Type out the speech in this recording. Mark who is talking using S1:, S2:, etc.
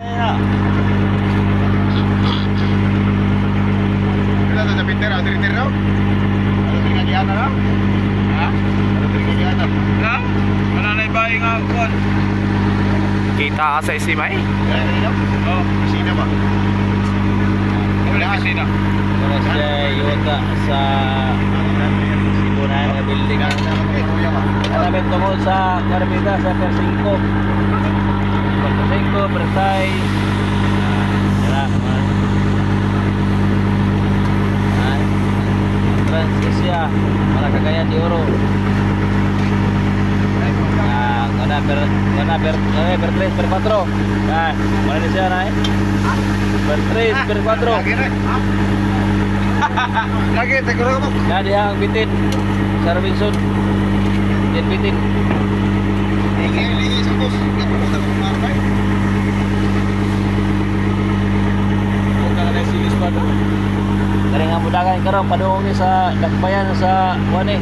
S1: Ayan.
S2: Wala to sa Peter, ang tiritir raw. Ano pinagyan na raw? Ha? Ano pinagyan na?
S1: Ha? Wala na ibahay nga ako.
S3: Kita ka sa Isimay?
S2: Kaya kanina?
S1: Oo.
S2: Sina ba?
S1: Wala kasi na.
S4: Wala siya yuta sa sibunan na building.
S2: Kuya ba?
S4: Namin tungkol sa Carmita sa Persinco. Persinco, Persay. Yan naman. Transisia, Malacagayan de Oro. Per 3, per 4. Yan, mana siya na eh. Per 3, per 4.
S2: Lagi na. Lagi, teguro mo.
S4: Yan dihang bitin. Sa Robinson. Yan bitin.
S2: Lingi sa bus. Kaya pumunta ko kumarbay.
S4: Huwag ka na silis pa doon. Kaya nga mudagan ka rin, padung ni sa Dakbayan sa Wane.